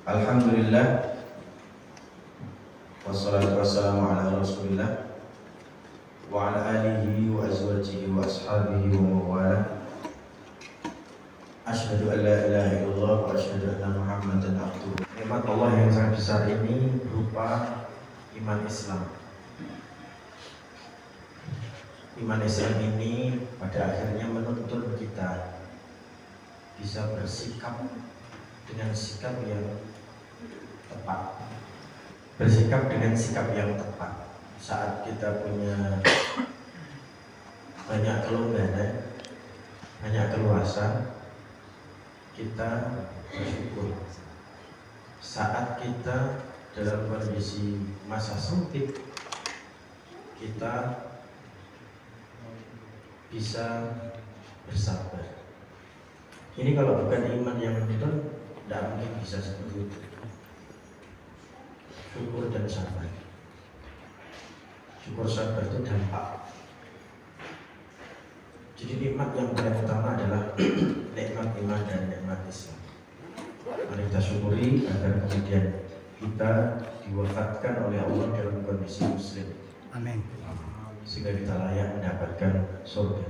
Alhamdulillah, wassalatu wassalamu ala rasulillah wa ala alihi wa azwajihi wa ashabihi wa mawala. Asyhadu an la ilaha illallah wa asyhadu anna Muhammadan abduhu. Nikmat Allah yang sangat besar ini berupa iman Islam. Iman Islam ini pada akhirnya menuntut kita bisa bersikap dengan sikap yang tepat, bersikap dengan sikap yang tepat saat kita punya banyak kelonggaran, banyak keluasan, kita bersyukur. Saat kita dalam kondisi masa sempit, kita bisa bersabar. Ini kalau bukan iman yang betul, tidak mungkin bisa seperti itu. Syukur dan sabar. Syukur sabar itu dampak. Jadi nikmat yang paling utama adalah nikmat iman dan nikmat Islam. Mari kita syukuri agar kemudian kita diwafatkan oleh Allah dalam kondisi muslim. Amin. Sehingga kita layak mendapatkan surga.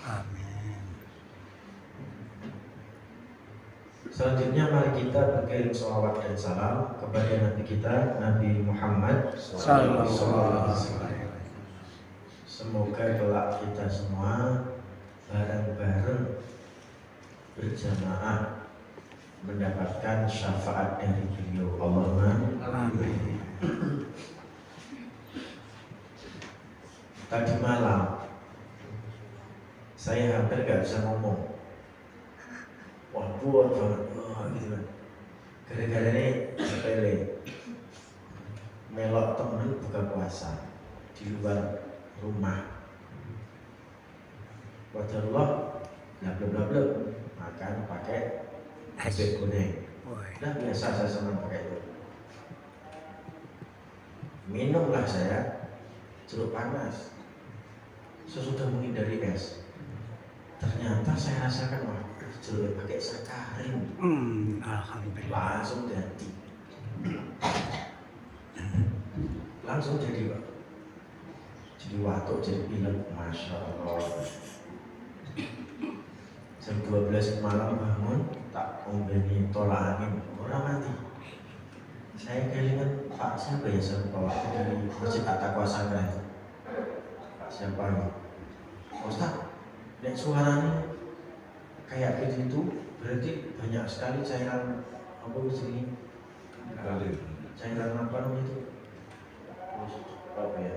Amin. Selanjutnya mari kita berkirim sholawat dan salam kepada Nabi kita, Nabi Muhammad sallallahu alaihi wasallam. Semoga kelak kita semua bareng-bareng berjamaah mendapatkan syafaat dari beliau. Allahumma amin. Tadi malam saya hampir gak bisa ngomong. Wah, buat banget, gitu kan. Gara-gara ini sepele, melok temen buka puasa di luar rumah. Wajarullah, bla makan pakai bebek kuning. Nah biasa saya senang pakai itu. Minumlah saya jeruk panas. Sesudah menghindari es, ternyata saya rasakan wah. Jeruk pakai sakarin, Alhamdulillah. Langsung jadi Pak. Jadi watuk, jadi pilek, masya Allah. Jam 12 malam bangun, tak ombeni tolak angin, orang mati. Saya kelingan Pak siapa ya, saya lupa waktu dari Masjid At-Taqwa Sangrai. Pak siapa ini? Ustaz, lihat suaranya kayak begitu, berarti banyak sekali cairan apa sini? Cairan apa namanya itu? Apa ya?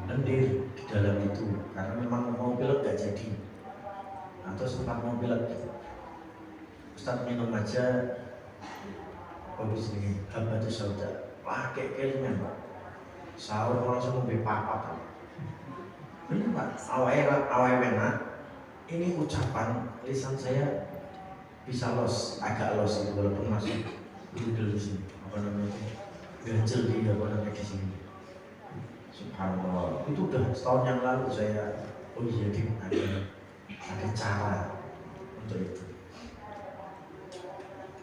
Lendir di dalam itu, karena memang mau pilek gak jadi, atau sempat mau pilek. Ustaz minum aja, apa sini? Habatus sauda. Wah, kayak kelingan Pak. Sahur langsung lebih papat. Ini Pak, awalnya enak. Ini ucapan lisan saya bisa agak los itu walaupun masih dulu sini apa namanya ganjel di apa namanya di sini. Subhanallah, itu udah setahun yang lalu saya ada cara untuk itu.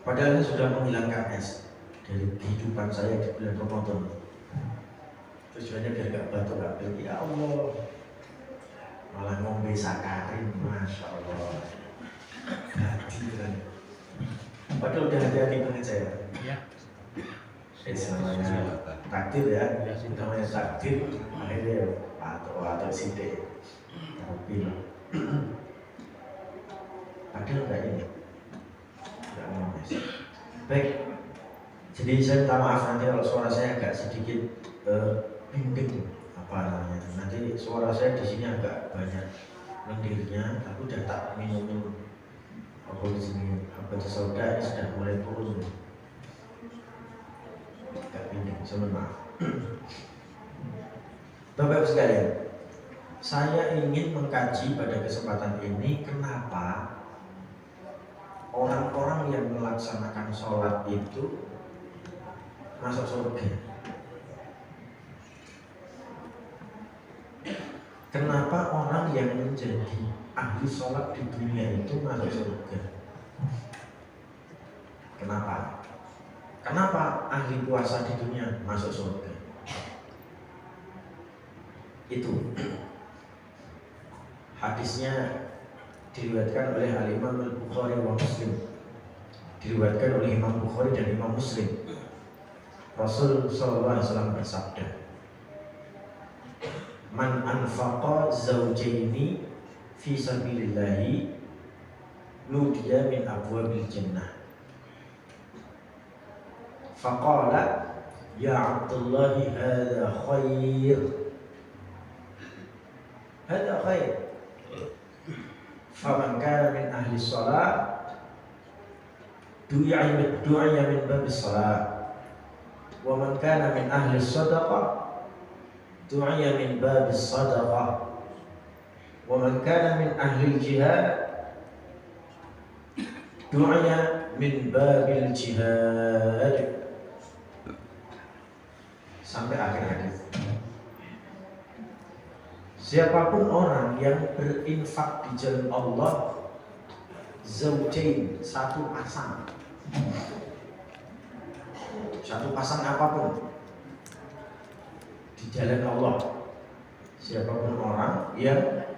Padahal saya sudah menghilangkan es dari kehidupan saya di bulan Ramadan. Tujuannya biar gak batuk gak pilek. Ya Allah, malah ngombe sakarin, masya Allah. Hati kan. Padahal udah hati-hati banget saya. Ya. Namanya takdir ya. Namanya takdir. Akhirnya atau sidik. Tapi padahal enggak ini. Enggak ngemes. Baik. Jadi saya minta maaf nanti kalau suara saya agak sedikit bimbing. Apa namanya? Nanti suara saya di sini agak banyak lendirnya, aku udah tak minum apa di sini habatus sauda ini sudah mulai turun. Agak pindah, saya maaf. Bapak sekalian, saya ingin mengkaji pada kesempatan ini kenapa orang-orang yang melaksanakan sholat itu masuk surga. Kenapa orang yang menjadi ahli sholat di dunia itu masuk surga? Kenapa? Kenapa ahli puasa di dunia masuk surga? Itu hadisnya diriwayatkan oleh Al-Imam Al-Bukhari wa Muslim. Diriwayatkan oleh Imam Bukhari dan Imam Muslim. Rasul sallallahu alaihi wasallam bersabda, "Man anfaqa zawjaini fi sabilillahi nudiya min abwabil jannah." Faqala, "Ya Abdullah, hadha khair." Hadha khair. Faman kana min ahli shalah du'a min babis shalah, wa man kana min ahli sadaqah du'a min babis sadaqah, wa man kana min ahli jihad du'a min babil jihad. Sampai akhir hadis. Siapapun orang yang berinfak di jalan Allah, zaujain, satu pasang apapun di jalan Allah. Siapapun orang yang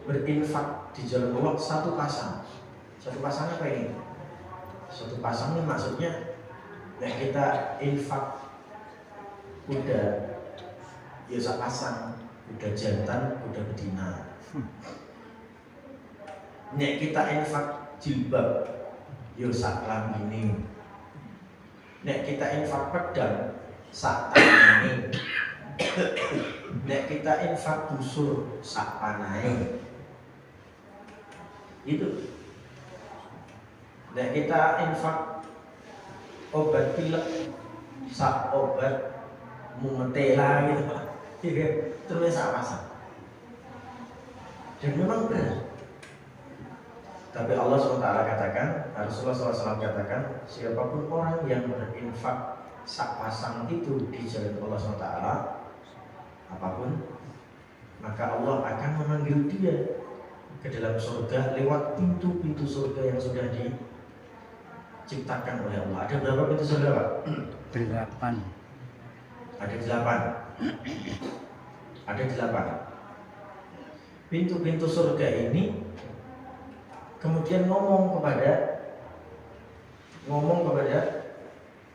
berinfak di jalan Allah, satu pasang apa ini? Satu pasang ini maksudnya, nah kita infak kuda, ya pasang kuda jantan, kuda betina. Nek kita infak jilbab, yo sak lambene. Nek kita infak pedang, sak tangane. Nek kita infak busur, sak panahe. Itu. Nek kita infak obat pilek, sak obat mumetela gitu Pak. Iya, terus sak pasang. Dan memang benar. Tapi Allah SWT katakan, Rasulullah SAW katakan, siapapun orang yang berinfak sak pasang itu di jalan Allah SWT, apapun, maka Allah akan memanggil dia ke dalam surga lewat pintu-pintu surga yang sudah diciptakan oleh Allah. Ada berapa pintu surga, Pak? 8. Ada 8. Pintu-pintu surga ini kemudian ngomong kepada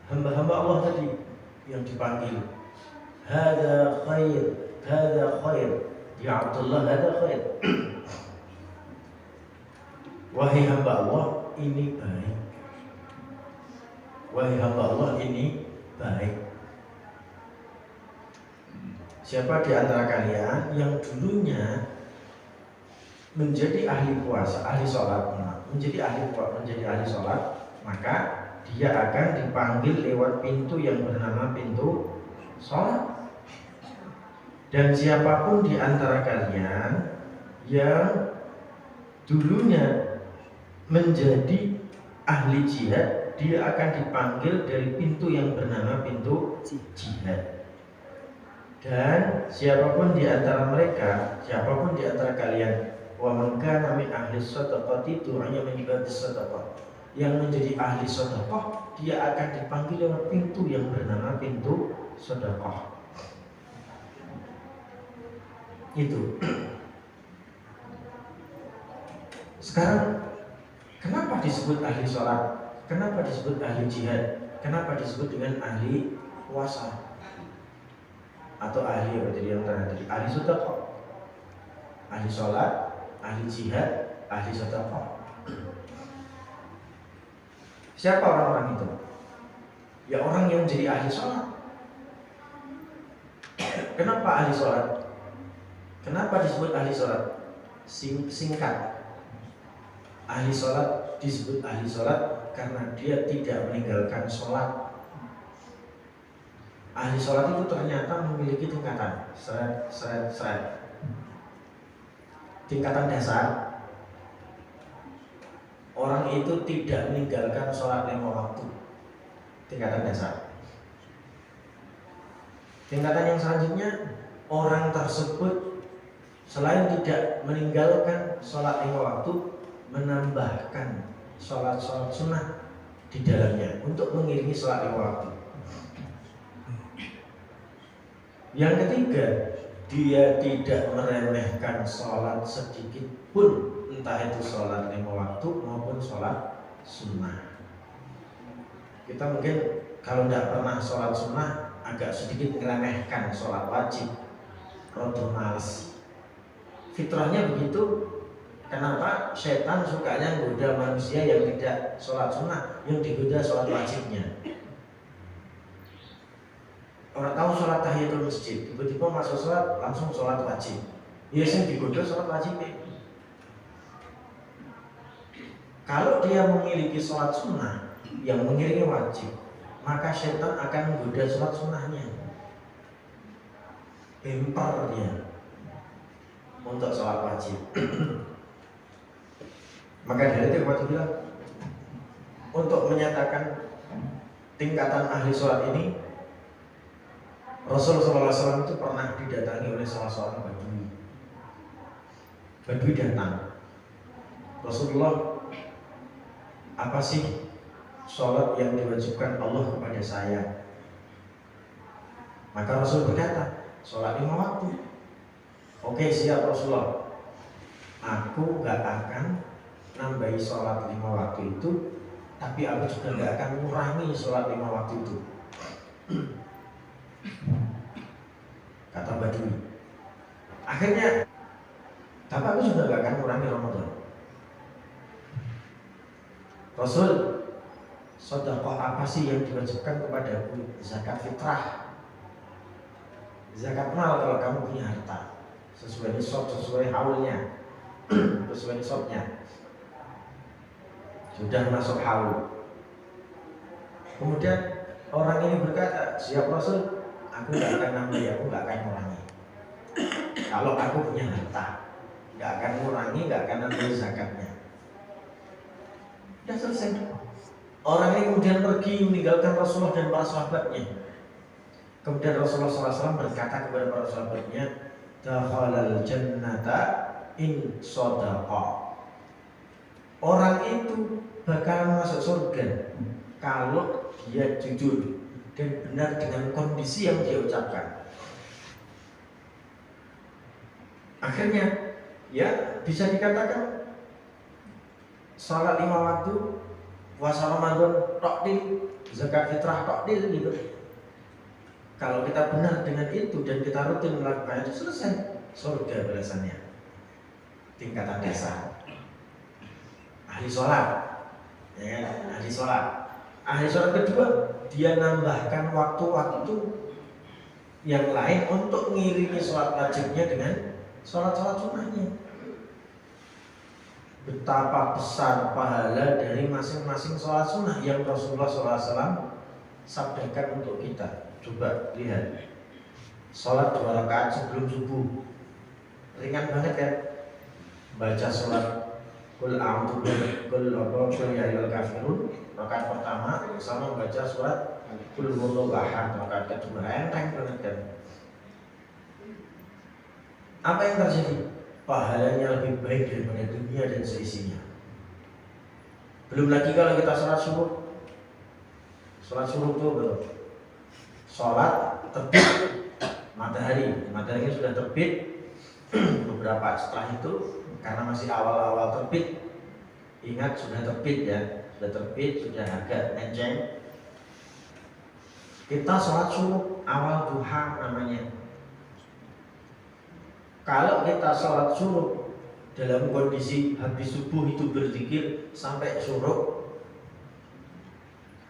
hamba-hamba Allah tadi yang dipanggil, "Hada khair, ya Abdullah, hada khair." Wahai hamba Allah, ini baik. Wahai hamba Allah, ini baik. Siapa di antara kalian yang dulunya menjadi ahli puasa, ahli sholat, menjadi ahli sholat, maka dia akan dipanggil lewat pintu yang bernama pintu sholat. Dan siapapun di antara kalian yang dulunya menjadi ahli jihad, dia akan dipanggil dari pintu yang bernama pintu jihad. Dan siapapun di antara kalian, wa man kana min ahli shadaqati du'anya min babis shadaqah, yang menjadi ahli sedekah, dia akan dipanggil lewat pintu yang bernama pintu sedekah. Itu. Sekarang kenapa disebut ahli sholat? Kenapa disebut ahli jihad? Kenapa disebut dengan ahli puasa? Atau ahli apa tadi yang tadi? Ahli sedekah, ahli sholat, ahli jihad, ahli sedekah. Siapa orang-orang itu? Ya orang yang jadi ahli sholat. Kenapa ahli sholat? Kenapa disebut ahli sholat? Singkat. Ahli sholat disebut ahli sholat karena dia tidak meninggalkan sholat. Ahli sholat itu ternyata memiliki tingkatan seret. Tingkatan dasar, orang itu tidak meninggalkan sholat 5 waktu. Tingkatan dasar. Tingkatan yang selanjutnya, orang tersebut selain tidak meninggalkan sholat 5 waktu, menambahkan sholat sunnah. di dalamnya untuk mengiringi sholat lima waktu. Yang ketiga, dia tidak meremehkan sholat sedikit pun, entah itu sholat lima waktu maupun sholat sunnah. Kita mungkin kalau tidak pernah sholat sunnah agak sedikit meremehkan sholat wajib, rodo males. Fitrahnya begitu. Kenapa? Setan sukanya menggoda manusia yang tidak sholat sunnah, yang digoda sholat wajibnya. Orang tahu sholat tahiyatul masjid, tiba-tiba masuk sholat langsung sholat wajib. Biasanya digoda sholat wajibnya. Kalau dia memiliki sholat sunnah yang mengiringi wajib, maka setan akan menggoda sholat sunnahnya. Bemper dia untuk sholat wajib. Maka dari itu waktu bilang, untuk menyatakan tingkatan ahli sholat ini, Rasulullah SAW itu pernah didatangi oleh salah seorang badui. Badui datang, Rasulullah, apa sih sholat yang diwajibkan Allah kepada saya? Maka Rasul berkata, sholat 5 waktu. Oke, siap Rasulullah. Aku gak akan nambahi sholat 5 waktu itu, tapi aku juga gak akan mengurangi sholat 5 waktu itu, kata badui. Akhirnya, tapi aku juga gak akan mengurangi Ramadan. Rasul, sedekah apa sih yang diwajibkan kepadaku? Zakat fitrah, zakat mal kalau kamu punya harta, sesuai nisab, sesuai haulnya, sesuai nisabnya. Sudah masuk haul. Kemudian orang ini berkata, siap Rasul, aku gak akan nambah, aku gak akan kurangi. Kalau aku punya harta, gak akan kurangi, gak akan nambah zakatnya. Sudah selesai. Orang ini kemudian pergi meninggalkan Rasulullah dan para sahabatnya. Kemudian Rasulullah SAW berkata kepada para sahabatnya, dakhalal jannata in sadaqa. Orang itu bakalan masuk surga kalau dia jujur dan benar dengan kondisi yang dia ucapkan. Akhirnya, ya bisa dikatakan salat 5 waktu, puasa Ramadan tokdil, zakat fitrah tokdil gitu. Kalau kita benar dengan itu dan kita rutin melakukan itu, selesai surga balasannya. Tingkatan dasar. Ahli sholat, ya kan? Ahli sholat. Ahli sholat kedua, dia nambahkan waktu-waktu yang lain untuk mengiringi sholat wajibnya dengan sholat-sholat sunnahnya. Betapa besar pahala dari masing-masing sholat sunnah yang Rasulullah SAW sabdakan untuk kita. Coba lihat, sholat 2 rakaat sebelum subuh, ringan banget kan? Baca sholat Qul a'udzu birabbil ya ayyuhal kafirun rakaat pertama sama baca surat Qul huwallahu ahad rakaat kedua, enteng banget kan. Apa yang terjadi? Pahalanya lebih baik daripada dunia dan seisinya. Belum lagi kalau kita sholat subuh. Sholat subuh itu betul. Sholat terbit matahari sudah terbit. Beberapa setelah itu, karena masih awal-awal terbit, ingat sudah terbit ya, sudah agak menceng. Kita sholat subuh awal duha namanya. Kalau kita sholat subuh dalam kondisi habis subuh itu berzikir sampai syuruk,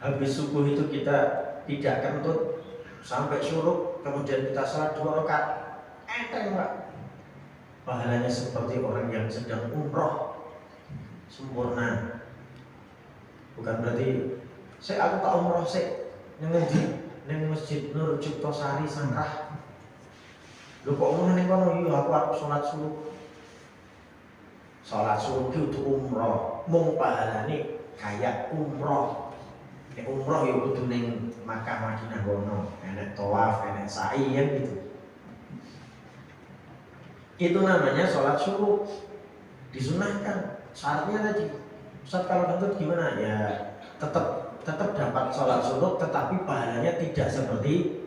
habis subuh itu kita tidak kentut sampai syuruk, kemudian kita sholat 2 rakaat, enteng Pak. Pahalanya seperti orang yang sedang umroh sempurna. Bukan berarti aku tak umroh neng Masjid Nur Ciptosari Sangkrah. Lho kok ngono ning kono? Iya aku sholat subuh. Sholat subuh itu umroh, mung pahalane kayak umroh. Nek umroh ya kudu ning Makkah Madinah kono, enek tawaf, enek sa'i kan gitu. Itu namanya sholat subuh, disunahkan. Syaratnya tadi, Ustaz kalau kentut gimana? Ya tetap dapat sholat sunnah, tetapi pahalanya tidak seperti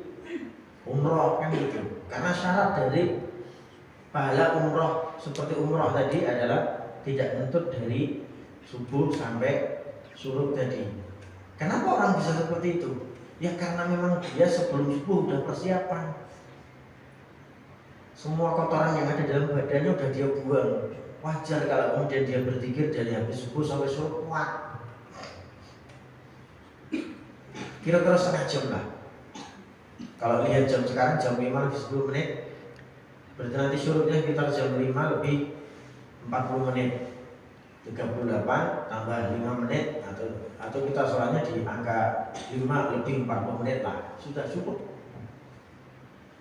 umroh kan gitu. Karena syarat dari pahala umroh seperti umroh tadi adalah tidak nuntut dari subuh sampai surut tadi. Kenapa orang bisa seperti itu? Ya karena memang dia sebelum subuh udah persiapan. Semua kotoran yang ada dalam badannya udah dia buang. Wajar kalau kemudian dia berzikir dari habis subuh sampai surut kuat. Kira-kira setengah jam lah. Kalau lihat jam sekarang jam 5 lebih 10 menit, berarti nanti surutnya sekitar jam 5 lebih 40 menit. 38 tambah 5 menit atau kita sholatnya di angka 5 lebih 40 menit lah, sudah cukup.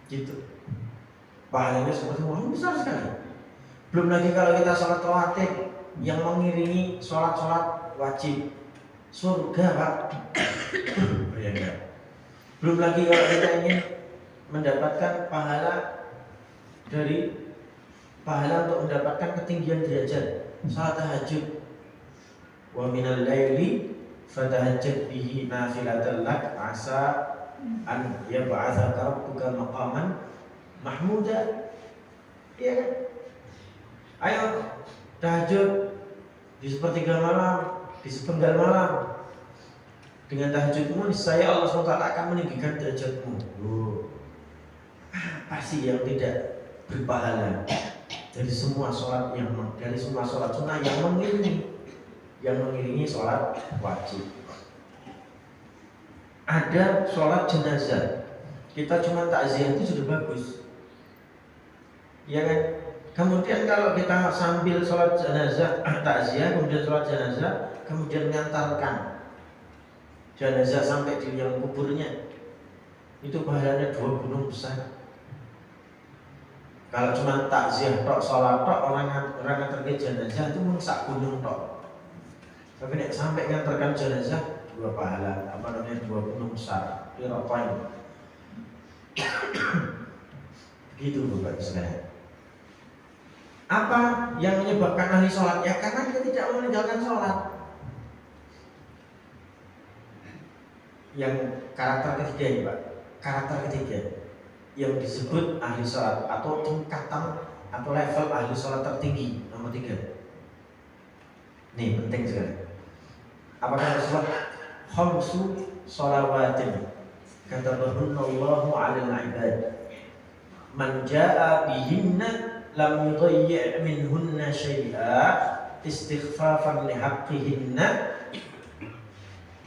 Gitu. Pahalanya seperti wah besar sekali. Belum lagi kalau kita sholat rawatib yang mengiringi sholat-sholat wajib, surga Pak. Belum lagi kalau kita ingin mendapatkan pahala untuk mendapatkan ketinggian derajat, salat tahajud. Wa minal laili fatahajjad bihi nafilatan lak asa an yab'atsaka rabbuka maqaman mahmuda. Iya kan? Ayo tahajud di sepertiga malam, di sepenggal malam. Dengan tahajudmu niscaya Allah SWT akan meninggikan derajatmu. Apa sih yang tidak berpahala dari semua sholat sunnah yang mengiringi sholat wajib? Ada sholat jenazah, kita cuma takziah itu sudah bagus, ya kan? Kemudian kalau kita sambil sholat jenazah, takziah, kemudian sholat jenazah, kemudian mengantarkan jenazah sampai di liang kuburnya, itu pahalanya 2 gunung besar. Kalau cuma takziah tok, sholat tok, orang ngantarkan jenazah itu mung sak gunung tok. Tapi nek sampai ngantarkan jenazah 2 pahala, 2 gunung besar. Kira poin. Begitu Bapak sekalian. Apa yang menyebabkan ahli sholat? Ya karena dia tidak meninggalkan sholat. Yang karakter ketiga ini Pak, karakter ketiga yang disebut ahli sholat atau tingkatan atau level ahli sholat tertinggi, nomor 3. Nih penting sekali. Apakah Rasulullah khamsu sholawatin katabahunallahu 'alal 'ibad man jaa'a bihinna lam yudayyi' minhunna syai'a istighfafan lihaqqihinna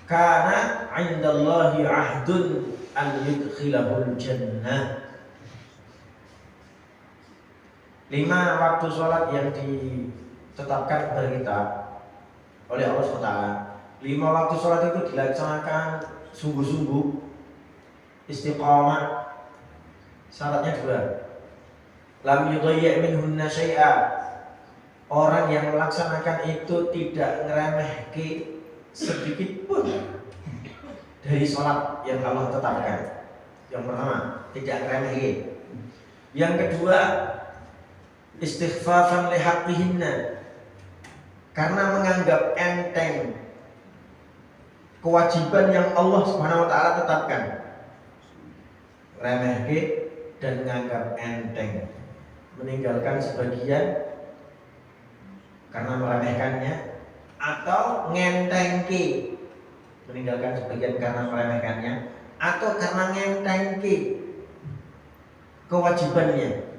kana 'indallahi 'ahdun an yudkhilahul jannah. 5 waktu sholat yang ditetapkan kepada kita oleh Allah SWT. 5 waktu sholat itu dilaksanakan sungguh-sungguh, istiqamah. Syaratnya 2. Lam yudayyi' minhunna syai'a. Orang yang melaksanakan itu tidak ngeremehke sedikit pun dari sholat yang Allah tetapkan. Yang pertama, tidak ngeremehke. Yang kedua, istighfafan lihaqqihinna, karena menganggap enteng kewajiban yang Allah Subhanahu wa taala tetapkan. Remehke dan menganggap enteng, meninggalkan sebagian karena meremehkannya, atau ngentengke, meninggalkan sebagian karena meremehkannya, atau karena ngentengke kewajibannya.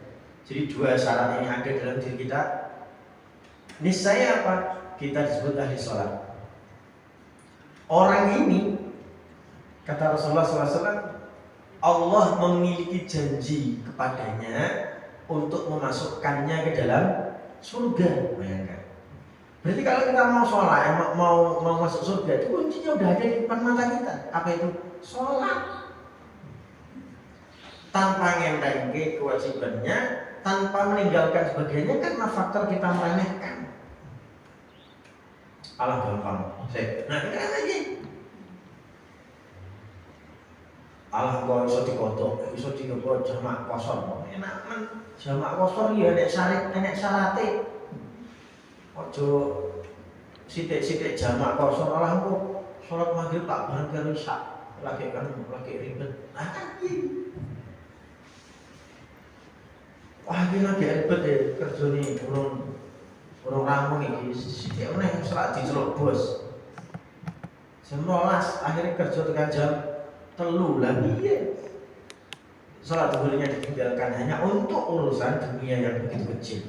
Jadi 2 syarat ini ada dalam diri kita, niscaya apa? Kita disebut ahli sholat. Orang ini, kata Rasulullah SAW, Allah memiliki janji kepadanya untuk memasukkannya ke dalam surga. Bayangkan. Berarti kalau kita mau sholat, mau masuk surga, itu kuncinya udah ada di depan mata kita. Apa itu? Sholat. Tanpa ngentengke kewajibannya, tanpa meninggalkan sebagiannya, karena faktor kita meremehkan. Allah gampang. Nah, ini kan lagi. Allah kok iso dikodok, iso digodok jamak kosor. Enak men, jamak kosor ya nek syarate. Ojo sithik-sithik jamak kosor Allah kok sholat maghrib tak bareng karo isya. Lagi ribet. Nah kan iki. Wah iki lagi ribet ya kerjane urung rampung iki. Sithik meneh salat diceluk bos. Jam 12 akhirnya kerja tekan jam 3 lah piye? Salat zuhurnya ditinggalkan hanya untuk urusan dunia yang begitu kecil.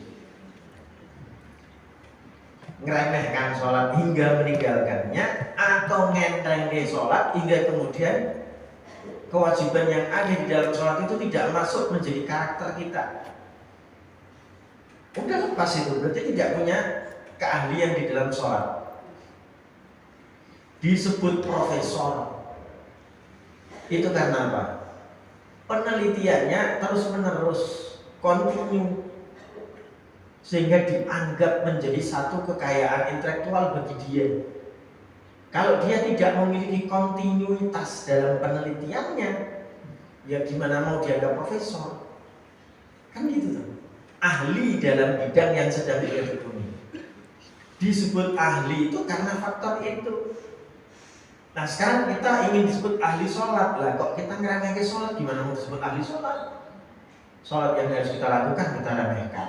Ngeremehkan sholat hingga meninggalkannya, atau ngenteng sholat hingga kemudian kewajiban yang ada di dalam sholat itu tidak masuk menjadi karakter kita. Udah lepas itu, berarti tidak punya keahlian di dalam sholat. Disebut profesor. Itu karena apa? Penelitiannya terus menerus, kontinu, sehingga dianggap menjadi satu kekayaan intelektual bagi dia. Kalau dia tidak memiliki kontinuitas dalam penelitiannya, ya gimana mau dianggap profesor? Kan gitu tuh. Ahli dalam bidang yang sedang dia tekuni. Disebut ahli itu karena faktor itu. Nah sekarang kita ingin disebut ahli sholat lah, kok kita ngeremehkan sholat, gimana mau disebut ahli sholat? Sholat yang harus kita lakukan kita remehkan.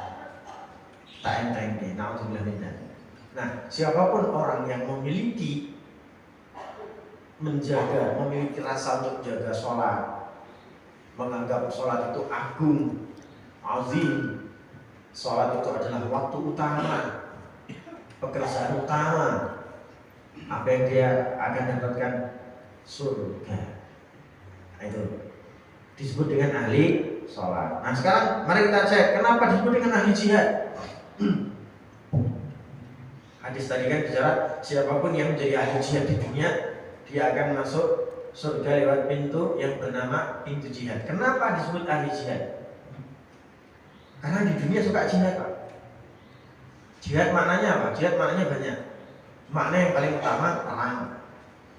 Tak enteng, naudzubillah min dzalik. Nah, siapapun orang yang memiliki rasa untuk menjaga sholat, menganggap sholat itu agung, azim, sholat itu adalah waktu utama, pekerjaan utama, apa yang dia akan dapatkan surga. Nah, itu disebut dengan ahli sholat. Nah sekarang mari kita cek kenapa disebut dengan ahli jihad. Hadis tadi kan bicara siapapun yang menjadi ahli jihad di dunia, dia akan masuk surga lewat pintu yang bernama pintu jihad. Kenapa disebut ahli jihad? Karena di dunia suka jihad, Pak. Jihad maknanya apa? Jihad maknanya banyak. Makna yang paling utama perang.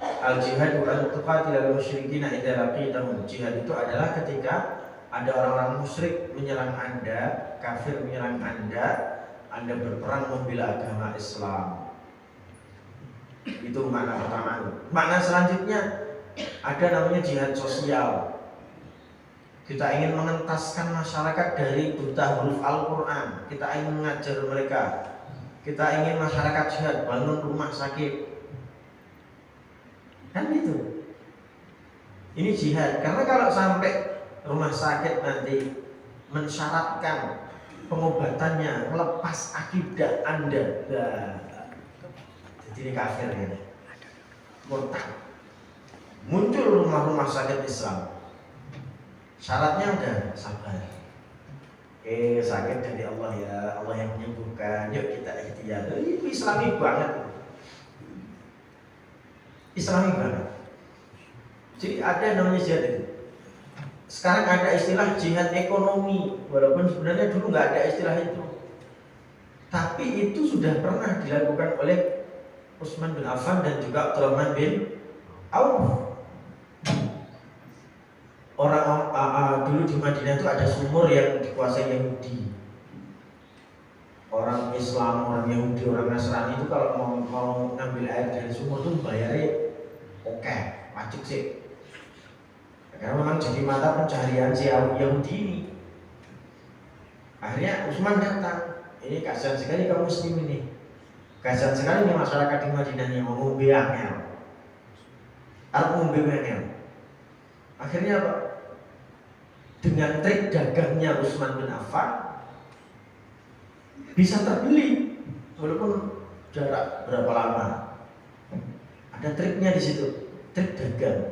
Al-jihad bukan tuqatilal musyrikin idza laqitahum. Jihad itu adalah ketika ada orang-orang musyrik menyerang Anda, kafir menyerang Anda berperang membela agama Islam. Itu makna pertama. Makna selanjutnya ada namanya jihad sosial. Kita ingin mengentaskan masyarakat dari buta huruf Al-Quran. Kita ingin mengajar mereka. Kita ingin masyarakat jihad, bangun rumah sakit. Kan gitu. Ini jihad. Karena kalau sampai rumah sakit nanti mensyaratkan pengobatannya melepas akidah Anda, jadi ini kafir ya, murtad. Muncul rumah-rumah sakit Islam, syaratnya udah sabar. Sakit dari Allah ya, Allah yang menyembuhkan. Yuk kita ikhtiar. Itu Islami banget. Islami banget. Jadi ada namanya jihad itu. Sekarang ada istilah jihad ekonomi, walaupun sebenarnya dulu nggak ada istilah itu. Tapi itu sudah pernah dilakukan oleh Utsman bin Affan dan juga Abdurrahman bin Auf. Orang dulu di Madinah itu ada sumur yang dikuasai Yahudi. Orang Islam, orang Yahudi, orang Nasrani itu kalau mau ngambil air dari sumur itu bayarnya oke, wajib sih. Karena memang jadi mata pencaharian si Yahudi ini. Akhirnya Utsman datang. Ini kasihan sekali kaum muslim ini. Kasihan sekali nih masyarakat di Madinah yang mau ngombe angel. Arep ngombe angel. Akhirnya apa? Dengan trik dagangnya Utsman bin Affan bisa terbeli walaupun jarak berapa lama. Ada triknya di situ, trik dagang,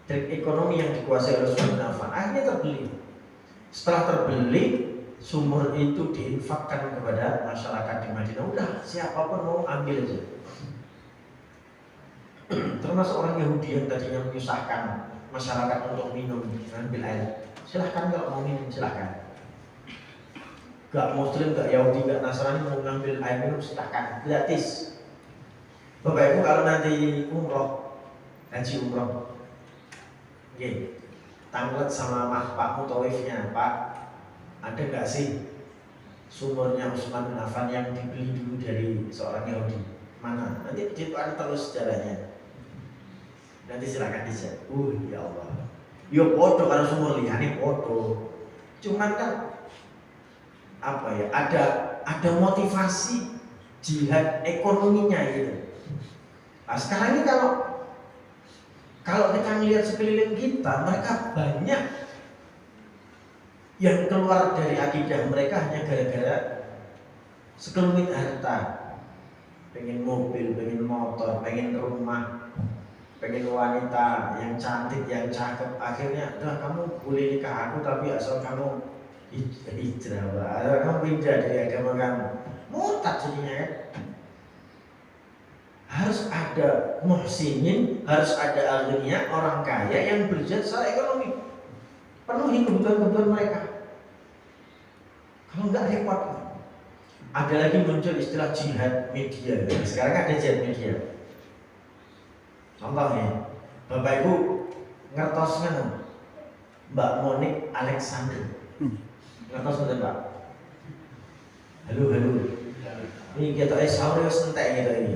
trik ekonomi yang dikuasai oleh Utsman bin Affan. Akhirnya terbeli. Setelah terbeli, sumur itu diinfakkan kepada masyarakat di Madinah. Udah, siapapun mau ambil aja. Termasuk orang Yahudi yang tadinya menyusahkan masyarakat untuk minum, ambil air. Silahkan kalau mau minum, silahkan. Gak Muslim, gak Yahudi, gak Nasrani mau ngambil air minum, silahkan, gratis. Bapak Ibu kalau nanti umroh, haji umroh, tanglet sama Pak Mutawifnya, Pak, ada gak sih sumurnya Utsman bin Affan yang dibeli dulu dari seorang Yahudi? Mana? Nanti itu ada terus sejarahnya. Nanti silakan dicek. Ya Allah. Yo podo kalau semua liyane podo. Cuman kan apa ya? Ada motivasi jihad ekonominya gitu. Nah, sekarang ini kalau kita melihat sekeliling kita, mereka banyak yang keluar dari akidah mereka hanya gara-gara sekelumit harta. Pengen mobil, pengen motor, pengen rumah, pengen wanita yang cantik, yang cakep. Akhirnya, kamu boleh nikah aku tapi asal kamu hijrah, asal kamu pindah dari agama kamu. Murtad jadinya kan. Harus ada muhsinin, harus ada aghnia, orang kaya yang berjaya secara ekonomi, penuhi kebutuhan-kebutuhan mereka. Kalau enggak repot. Ada lagi muncul istilah jihad media. Sekarang ada jihad media. Contohnya, Bapak Ibu ngertos kan Mbak Monik Alexander. Ngertos betul Pak? Halo. Ini kita sahur sentek gitu ini.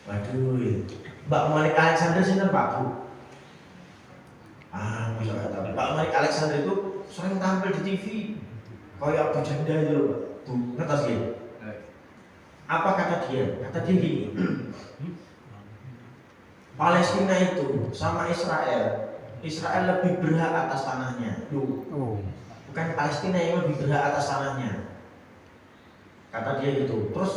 Waduh, Mbak Monik Alexander sinten Pak Bu? Masa nggak tahu. Mbak Monik Alexander itu sering tampil di TV, kayak Abu Janda itu, Bu. Ngertos ya? Apa kata dia? Kata dia gini. Palestina itu sama Israel lebih berhak atas tanahnya. Bukan Palestina yang lebih berhak atas tanahnya. Kata dia gitu. Terus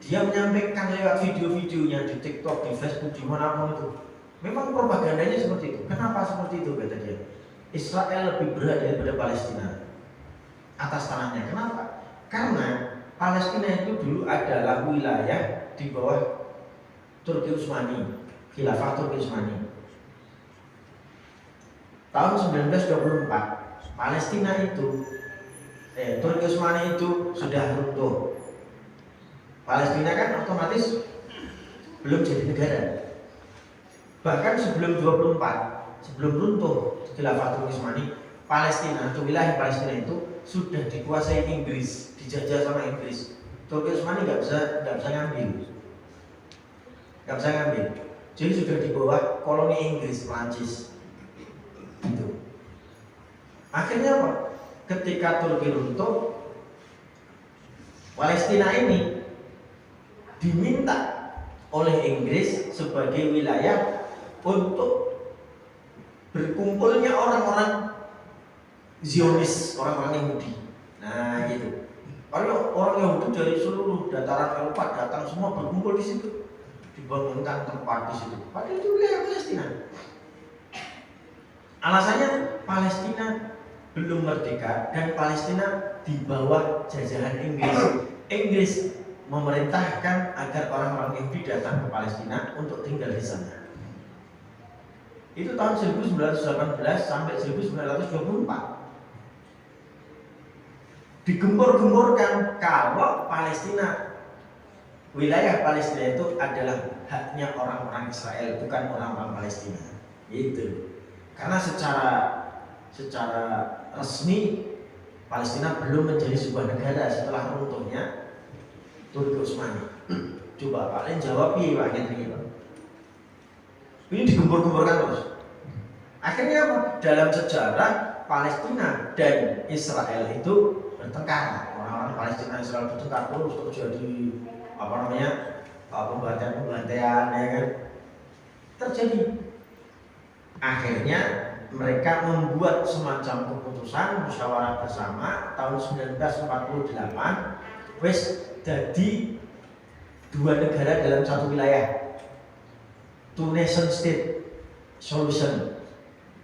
dia menyampaikan lewat video-videonya di TikTok, di Facebook, di manapun itu. Memang propagandanya seperti itu. Kenapa seperti itu kata dia? Israel lebih berhak daripada Palestina atas tanahnya. Kenapa? Karena Palestina itu dulu adalah wilayah di bawah Turki Utsmani, Khilafah Turki Utsmani. Tahun 1924, Palestina itu Turki Utsmani itu sudah runtuh. Palestina kan otomatis belum jadi negara. Bahkan sebelum 24, sebelum runtuh Khilafah Turki Utsmani, Palestina, atau wilayah Palestina itu sudah dikuasai Inggris, dijajah sama Inggris. Turki Utsmani nggak bisa ngambil. Jadi sudah di bawah koloni Inggris, Prancis. Gitu. Akhirnya apa? Ketika Turki runtuh, Palestina ini diminta oleh Inggris sebagai wilayah untuk berkumpulnya orang-orang Zionis, orang-orang Yahudi. Nah, gitu. Orang Yahudi dari seluruh dataran Eropa datang semua berkumpul di situ, dibangunkan tempat di situ. Padahal itu wilayah Palestina. Alasannya Palestina belum merdeka dan Palestina di bawah jajahan Inggris. Inggris memerintahkan agar orang-orang Yahudi datang ke Palestina untuk tinggal di sana. Itu tahun 1918 sampai 1924. Digembor-gemborkan kalau Palestina, wilayah Palestina itu adalah haknya orang-orang Israel, bukan orang-orang Palestina. Itu karena secara resmi Palestina belum menjadi sebuah negara setelah runtuhnya Turki Utsmani. Coba Pak Len jawab Pak gitu. Ini digembor-gemborkan terus. Akhirnya apa? Dalam sejarah Palestina dan Israel itu bertengkar. Orang-orang Palestina dan Israel bertengkar terus terjadi pembantaian ya kan? Terjadi. Akhirnya mereka membuat semacam keputusan musyawarah bersama tahun 1948 wes jadi dua negara dalam satu wilayah, two nation state solution,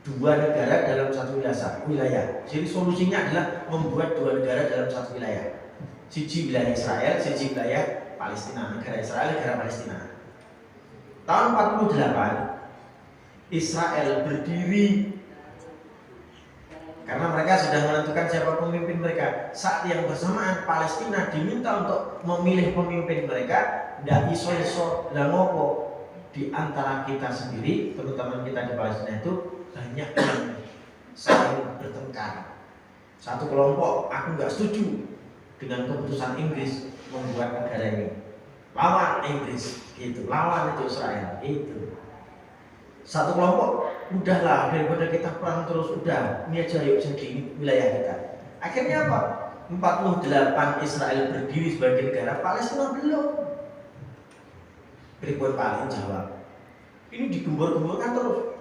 dua negara dalam satu wilayah. Jadi solusinya adalah membuat dua negara dalam satu wilayah, siji wilayah Israel, siji wilayah Palestina, negara Israel, negara Palestina. Tahun 48 Israel berdiri karena mereka sudah menentukan siapa pemimpin mereka. Saat yang bersamaan Palestina diminta untuk memilih pemimpin mereka. Tidak iso-iso langopo di antara kita sendiri, terutama kita di Palestina itu banyak yang saling bertengkar. Satu kelompok aku nggak setuju dengan keputusan Inggris membuat negara ini. Lawan Inggris, gitu. Lawan itu Israel, itu. Satu kelompok, udahlah daripada kita perang terus, udah ini aja yuk jadi wilayah kita. Akhirnya apa? 48 Israel berdiri sebagai negara, Palestina belum. Ridwan Kamil jawab, ini digembur-gemburkan terus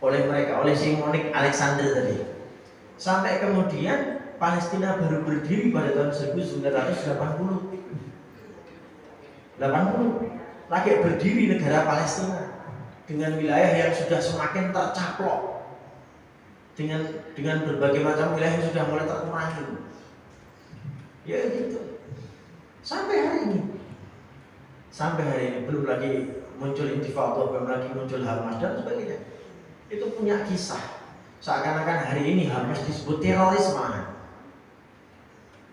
oleh mereka, oleh Simonik Alexander tadi. Sampai kemudian Palestina baru berdiri pada tahun 1980. 80 lagi berdiri negara Palestina dengan wilayah yang sudah semakin tercaplok, dengan berbagai macam wilayah yang sudah mulai terkurangi. Ya gitu. Sampai hari ini belum lagi muncul Intifada, belum lagi muncul Hamas dan sebagainya. Itu punya kisah. Seakan-akan hari ini Hamas disebut teroris malah.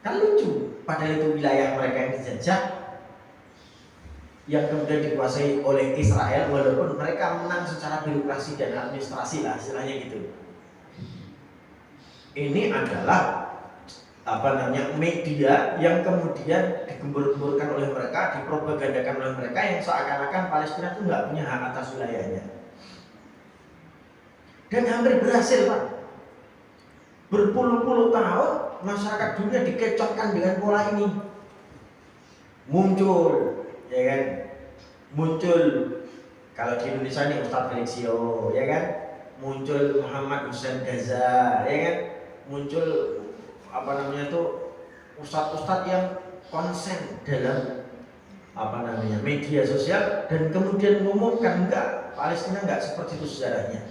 Kan lucu, padahal itu wilayah mereka yang dijajah, yang kemudian dikuasai oleh Israel, walaupun mereka menang secara birokrasi dan administrasi lah istilahnya gitu. Ini adalah media yang kemudian digembur-gemburkan oleh mereka, dipropagandakan oleh mereka, yang seakan-akan Palestina itu nggak punya hak atas wilayahnya. Dan hampir berhasil, Pak. Berpuluh-puluh tahun masyarakat dunia dikecohkan dengan pola ini. Muncul, ya kan? Muncul kalau di Indonesia ini Ustadz Felixio, ya kan? Muncul Muhammad Hussein Gaza, ya kan? Muncul ustadz-ustadz yang konsen dalam media sosial dan kemudian mengumumkan enggak, Palestina enggak seperti itu sejarahnya.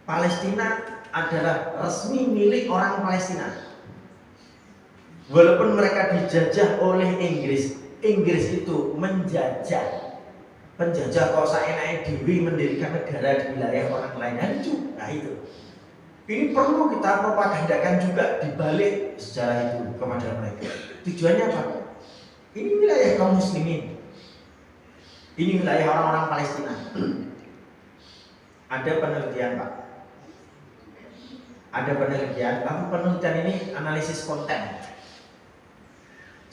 Palestina adalah resmi milik orang Palestina. Walaupun mereka dijajah oleh Inggris itu menjajah, penjajah kok saenake dhewe mendirikan negara di wilayah orang lain. Nah itu. Ini perlu kita propagandakan juga di balik sejarah itu kepada mereka. Tujuannya apa? Ini wilayah kaum muslimin. Ini wilayah orang-orang Palestina. Ada penelitian, Pak. Ada penelitian, tapi penelitian ini analisis konten.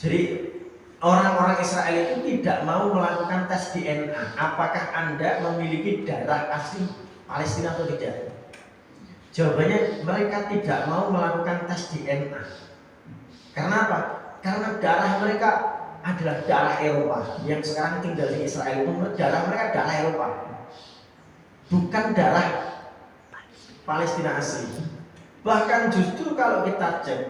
Jadi orang-orang Israel itu tidak mau melakukan tes DNA. Apakah Anda memiliki darah asli Palestina atau tidak? Jawabannya mereka tidak mau melakukan tes DNA. Karena apa? Karena darah mereka adalah darah Eropa. Yang sekarang tinggal di Israel itu darah mereka darah Eropa, bukan darah Palestina asli. Bahkan justru kalau kita cek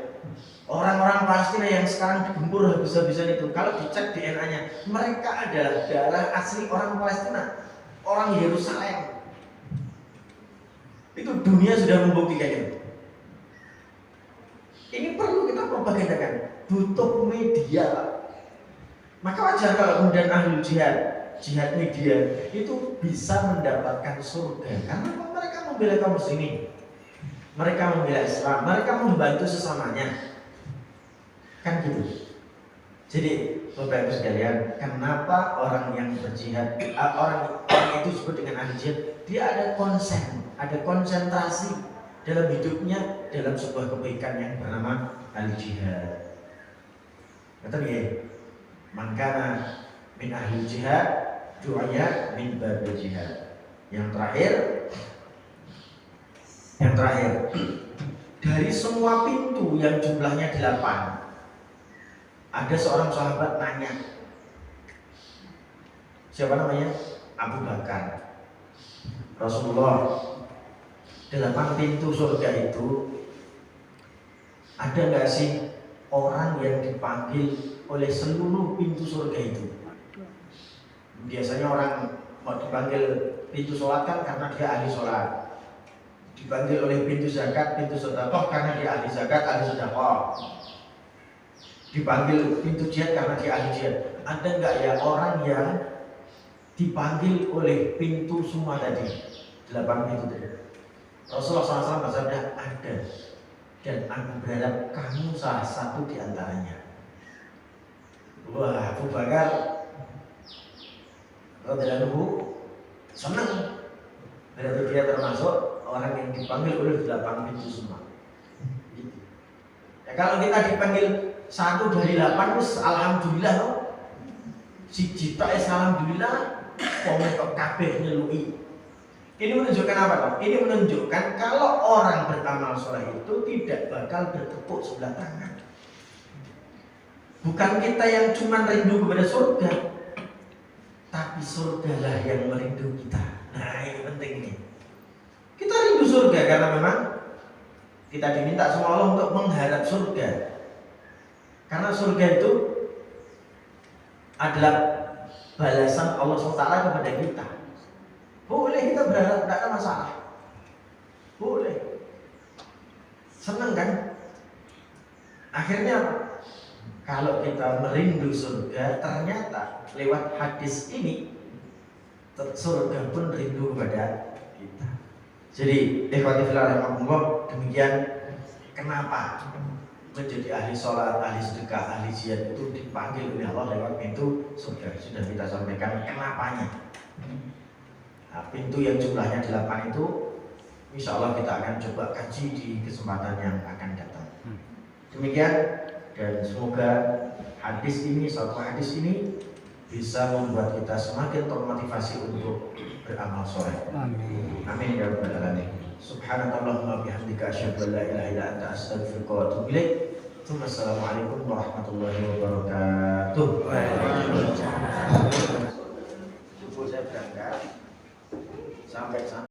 orang-orang Palestina yang sekarang digempur habis-habisan itu, kalau dicek DNA-nya, mereka adalah darah asli orang Palestina, orang Yerusalem. Itu dunia sudah membuktikan itu. Ini perlu kita propagandakan, butuh media. Maka wajar kalau kemudian ahli jihad media itu bisa mendapatkan surga, karena mereka membela kaum muslimin. Mereka membela Islam, mereka membantu sesamanya. Kan gitu. Jadi, Bapak Ibu sekalian, kenapa orang yang berjihad, orang itu disebut dengan ahli jihad, dia ada konsen, ada konsentrasi dalam hidupnya dalam sebuah kebaikan yang bernama ahli jihad. Kata dia, man kana min ahli jihad, du'aya min babil jihad. Yang terakhir, dari semua pintu yang jumlahnya 8, ada seorang sahabat nanya, siapa namanya? Abu Bakar. Rasulullah, 8 pintu surga itu ada nggak sih orang yang dipanggil oleh seluruh pintu surga itu? Biasanya orang mau dipanggil pintu sholat kan karena dia ahli sholat, dipanggil oleh pintu zakat, pintu sedekah karena dia ahli zakat, ahli sedekah, dipanggil pintu jihad karena dia ahli jihad. Ada nggak ya orang yang dipanggil oleh pintu semua tadi, 8 pintu tadi? Rasulullah SAW bersabda, ada, dan aku berharap kamu salah satu di antaranya. Wah, Abu Bakar radhiyallahu senang, berarti dia termasuk orang yang dipanggil oleh 8 pintu semua. Gitu. Ya, kalau kita dipanggil 1 dari 8, terus alhamdulillah loh. Si cita alhamdulillah, wong kok kabeh nyelui. Ini menunjukkan apa toh? Ini menunjukkan kalau orang beramal soleh itu tidak bakal bertepuk sebelah tangan. Bukan kita yang cuma rindu kepada surga, tapi surgalah yang merindu kita. Nah ini penting nih. Kita rindu surga karena memang kita diminta sama Allah untuk mengharap surga. Karena surga itu adalah balasan Allah SWT kepada kita. Boleh kita berharap, tidak ada masalah. Boleh. Senang kan? Akhirnya apa? Kalau kita merindu surga, ternyata lewat hadis ini surga pun rindu kepada kita. Jadi ikhwati fillah rahimakumullah, demikian kenapa menjadi ahli sholat, ahli sedekah, ahli jihad itu dipanggil oleh Allah lewat pintu surga. Sudah kita sampaikan kenapanya. Nah, pintu yang jumlahnya 8 itu insya Allah kita akan coba kaji di kesempatan yang akan datang. Demikian, dan semoga suatu hadis ini bisa membuat kita semakin termotivasi untuk beramal soleh. Amin ya rabbal alamin. Subhanakallahumma bihamdika asyhadu an la ilaha illa anta astaghfiruka wa atubu ilaik. Assalamualaikum warahmatullahi wabarakatuh. Waalaikumsalam. Saya berangkat sampai